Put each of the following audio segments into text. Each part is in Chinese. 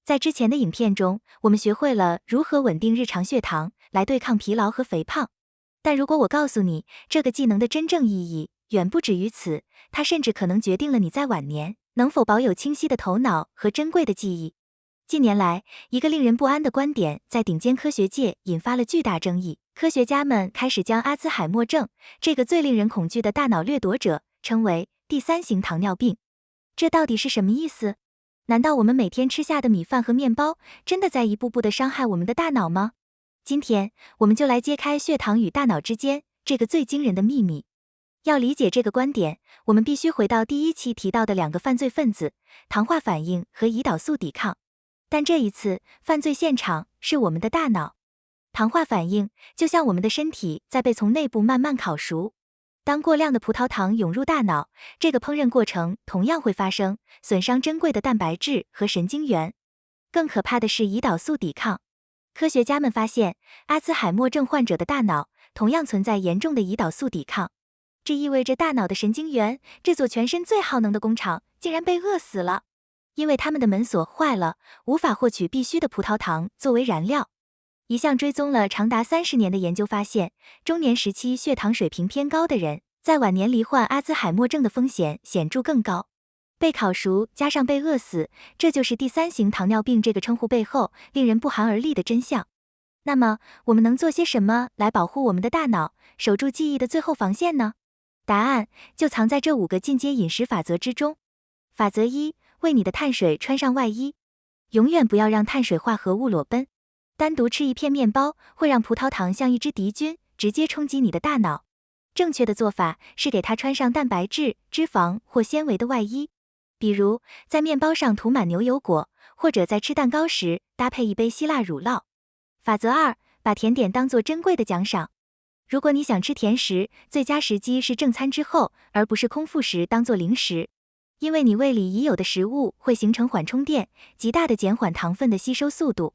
在之前的影片中，我们学会了如何稳定日常血糖，来对抗疲劳和肥胖。但如果我告诉你，这个技能的真正意义远不止于此，它甚至可能决定了你在晚年能否保有清晰的头脑和珍贵的记忆。近年来，一个令人不安的观点在顶尖科学界引发了巨大争议。科学家们开始将阿兹海默症这个最令人恐惧的大脑掠夺者称为第三型糖尿病。这到底是什么意思？难道我们每天吃下的米饭和面包真的在一步步地伤害我们的大脑吗？今天，我们就来揭开血糖与大脑之间这个最惊人的秘密。要理解这个观点，我们必须回到第一期提到的两个犯罪分子——糖化反应和胰岛素抵抗。但这一次，犯罪现场是我们的大脑。糖化反应就像我们的身体在被从内部慢慢烤熟。当过量的葡萄糖涌入大脑，这个烹饪过程同样会发生，损伤珍贵的蛋白质和神经元。更可怕的是胰岛素抵抗。科学家们发现，阿兹海默症患者的大脑同样存在严重的胰岛素抵抗。这意味着大脑的神经元，这座全身最耗能的工厂，竟然被饿死了。因为它们的门锁坏了，无法获取必需的葡萄糖作为燃料。一项追踪了长达30年的研究发现，中年时期血糖水平偏高的人，在晚年罹患阿兹海默症的风险显著更高。被烤熟加上被饿死，这就是第三型糖尿病这个称呼背后令人不寒而栗的真相。那么，我们能做些什么来保护我们的大脑，守住记忆的最后防线呢？答案就藏在这5个进阶饮食法则之中。法则1：为你的碳水穿上外衣。永远不要让碳水化合物裸奔。单独吃一片面包会让葡萄糖像一只敌军，直接冲击你的大脑。正确的做法是给它穿上蛋白质、脂肪或纤维的外衣。比如，在面包上涂满牛油果，或者在吃蛋糕时搭配一杯希腊乳酪。法则2：把甜点当作珍贵的奖赏。如果你想吃甜食，最佳时机是正餐之后，而不是空腹时当作零食。因为你胃里已有的食物会形成缓冲垫，极大地减缓糖分的吸收速度。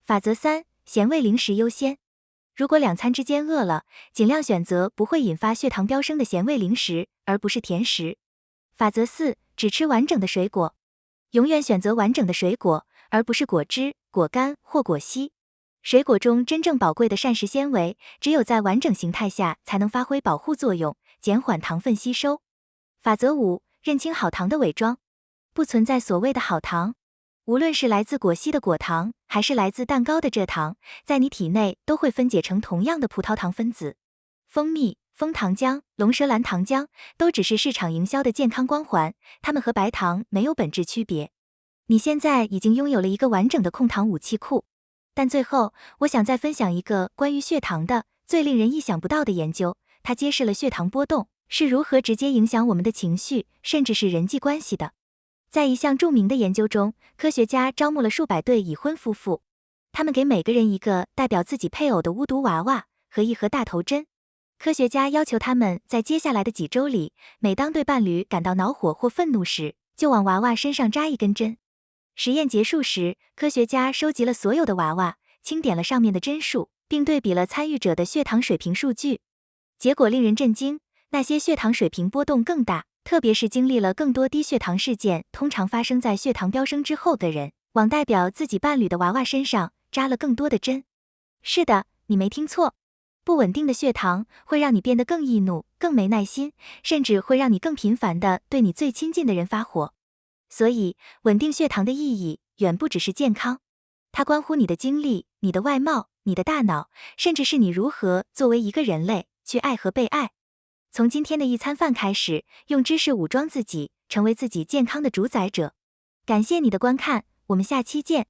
法则3：咸味零食优先。如果2餐之间饿了，尽量选择不会引发血糖飙升的咸味零食，而不是甜食。法则4：只吃完整的水果。永远选择完整的水果，而不是果汁、果干或果昔。水果中真正宝贵的膳食纤维，只有在完整形态下才能发挥保护作用，减缓糖分吸收。法则5：认清好糖的伪装。不存在所谓的好糖。无论是来自果昔的果糖，还是来自蛋糕的蔗糖，在你体内都会分解成同样的葡萄糖分子。蜂蜜、枫糖浆、龙舌兰糖浆都只是市场营销的健康光环，它们和白糖没有本质区别。你现在已经拥有了一个完整的控糖武器库。但最后，我想再分享一个关于血糖的最令人意想不到的研究，它揭示了血糖波动是如何直接影响我们的情绪，甚至是人际关系的。在一项著名的研究中，科学家招募了数百对已婚夫妇，他们给每个人一个代表自己配偶的巫毒娃娃和一盒大头针。科学家要求他们在接下来的几周里，每当对伴侣感到恼火或愤怒时，就往娃娃身上扎一根针。实验结束时，科学家收集了所有的娃娃，清点了上面的针数，并对比了参与者的血糖水平数据。结果令人震惊，那些血糖水平波动更大，特别是经历了更多低血糖事件，通常发生在血糖飙升之后的人，往代表自己伴侣的娃娃身上扎了更多的针。是的，你没听错，不稳定的血糖会让你变得更易怒、更没耐心，甚至会让你更频繁地对你最亲近的人发火。所以，稳定血糖的意义远不只是健康，它关乎你的精力、你的外貌、你的大脑，甚至是你如何作为一个人类去爱和被爱。从今天的一餐饭开始，用知识武装自己，成为自己健康的主宰者。感谢你的观看，我们下期见。